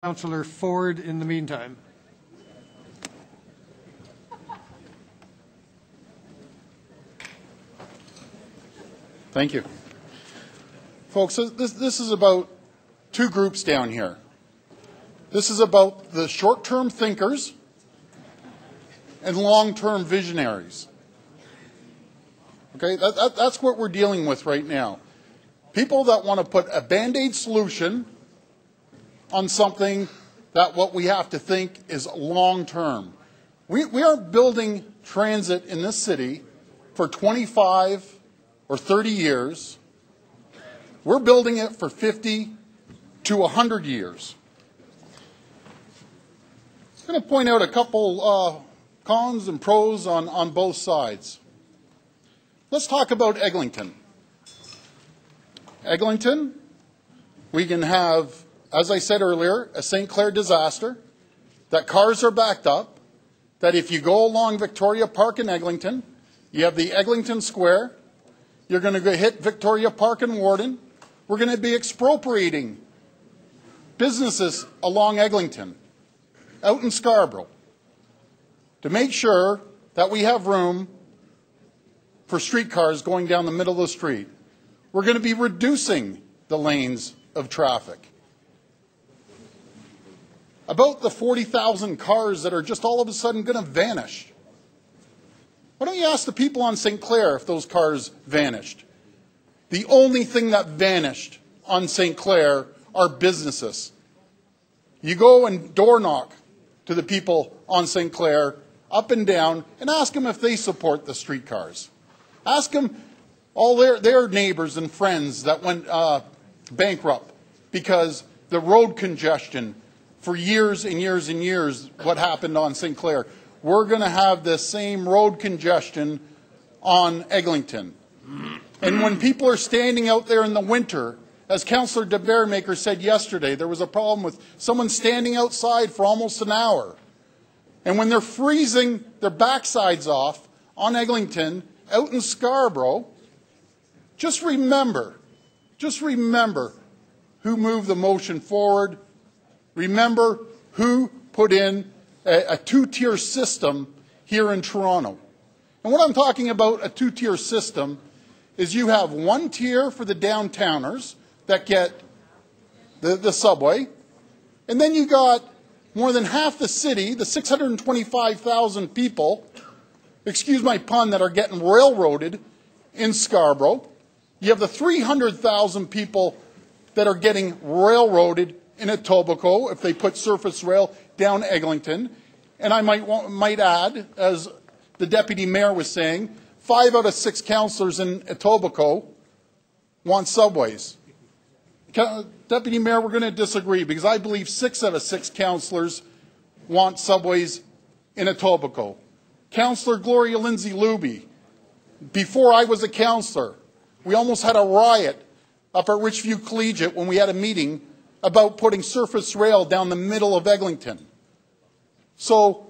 Councillor Ford in the meantime. Thank you. Folks, this is about two groups down here. This is about the short-term thinkers and long-term visionaries. Okay, that's what we're dealing with right now. People that want to put a Band-Aid solution on something that what we have to think is long-term. We are building transit in this city for 25 or 30 years. We're building it for 50 to 100 years. I'm going to point out a couple cons and pros on both sides. Let's talk about Eglinton. Eglinton, we can have, as I said earlier, a St. Clair disaster, that cars are backed up, that if you go along Victoria Park in Eglinton, you have the Eglinton Square, you're going to go hit Victoria Park and Warden, we're going to be expropriating businesses along Eglinton, out in Scarborough, to make sure that we have room for streetcars going down the middle of the street. We're going to be reducing the lanes of traffic. About the 40,000 cars that are just all of a sudden going to vanish. Why don't you ask the people on St. Clair if those cars vanished? The only thing that vanished on St. Clair are businesses. You go and door knock to the people on St. Clair, up and down, and ask them if they support the streetcars. Ask them all their neighbors and friends that went bankrupt because the road congestion for years and years and years, what happened on St. Clair. We're going to have the same road congestion on Eglinton. And when people are standing out there in the winter, as Councillor Doug said yesterday, there was a problem with someone standing outside for almost an hour. And when they're freezing their backsides off on Eglinton, out in Scarborough, just remember who moved the motion forward. Remember who put in a two-tier system here in Toronto. And what I'm talking about, a two-tier system, is you have one tier for the downtowners that get the subway, and then you got more than half the city, the 625,000 people, excuse my pun, that are getting railroaded in Scarborough. You have the 300,000 people that are getting railroaded in Etobicoke if they put surface rail down Eglinton. And I might add, as the Deputy Mayor was saying, 5 out of 6 councillors in Etobicoke want subways. Deputy Mayor, we're going to disagree because I believe 6 out of 6 councillors want subways in Etobicoke. Councillor Gloria Lindsay-Luby, before I was a councillor, we almost had a riot up at Richview Collegiate when we had a meeting about putting surface rail down the middle of Eglinton. So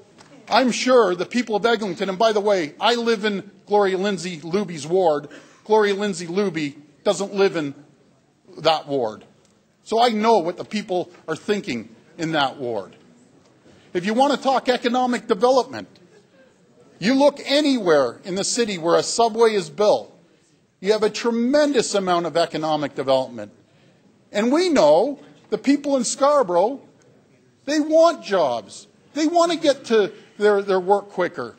I'm sure the people of Eglinton, and by the way, I live in Gloria Lindsay-Luby's ward. Gloria Lindsay-Luby doesn't live in that ward. So I know what the people are thinking in that ward. If you want to talk economic development, you look anywhere in the city where a subway is built, you have a tremendous amount of economic development. And we know the people in Scarborough, they want jobs. They want to get to their work quicker.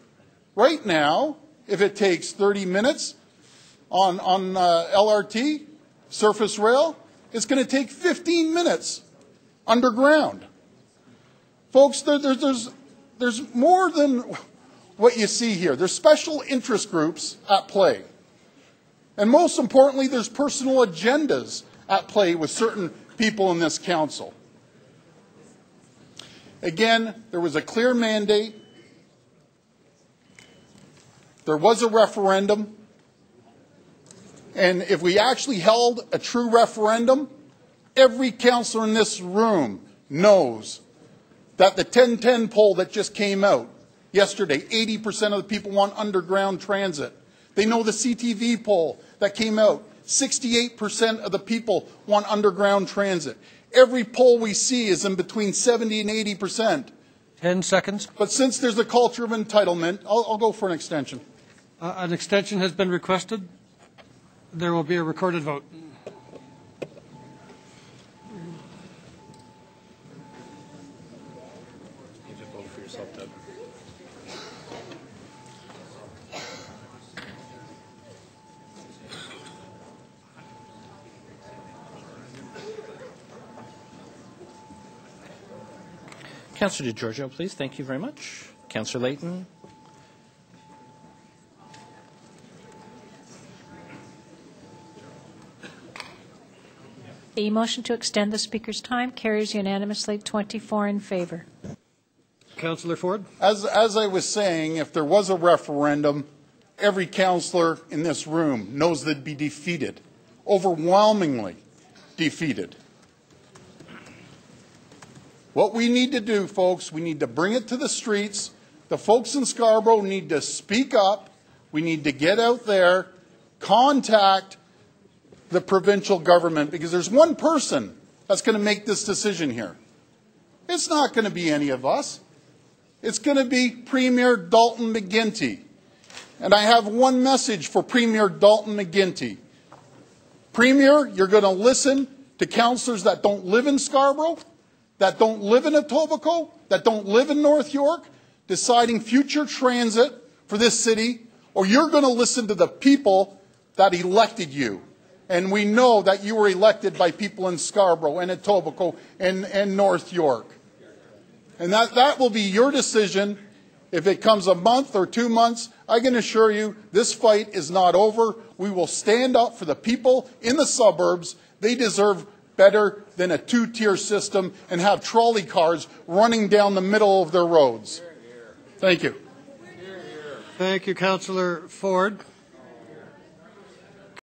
Right now, if it takes 30 minutes on LRT, surface rail, it's going to take 15 minutes underground. Folks, there's more than what you see here. There's special interest groups at play. And most importantly, there's personal agendas at play with certain people in this council. Again, there was a clear mandate. There was a referendum. And if we actually held a true referendum, every councillor in this room knows that the 1010 poll that just came out yesterday, 80% of the people want underground transit. They know the CTV poll that came out, 68% of the people want underground transit. Every poll we see is in between 70 and 80%. 10 seconds. But since there's a culture of entitlement, I'll go for an extension. An extension has been requested. There will be a recorded vote. You just vote for yourself, Doug. Councillor DeGiorgio, please. Thank you very much. Councillor Layton. The motion to extend the Speaker's time carries unanimously, 24 in favour. Councillor Ford. As I was saying, if there was a referendum, every councillor in this room knows they'd be defeated, overwhelmingly defeated. What we need to do, folks, we need to bring it to the streets. The folks in Scarborough need to speak up. We need to get out there, contact the provincial government, because there's one person that's going to make this decision here. It's not going to be any of us. It's going to be Premier Dalton McGuinty. And I have one message for Premier Dalton McGuinty. Premier, you're going to listen to councillors that don't live in Scarborough, that don't live in Etobicoke, that don't live in North York, deciding future transit for this city, or you're going to listen to the people that elected you. And we know that you were elected by people in Scarborough and Etobicoke and North York. And that will be your decision. If it comes a month or 2 months, I can assure you this fight is not over. We will stand up for the people in the suburbs. They deserve better than a two-tier system and have trolley cars running down the middle of their roads. Thank you. Thank you, Councillor Ford.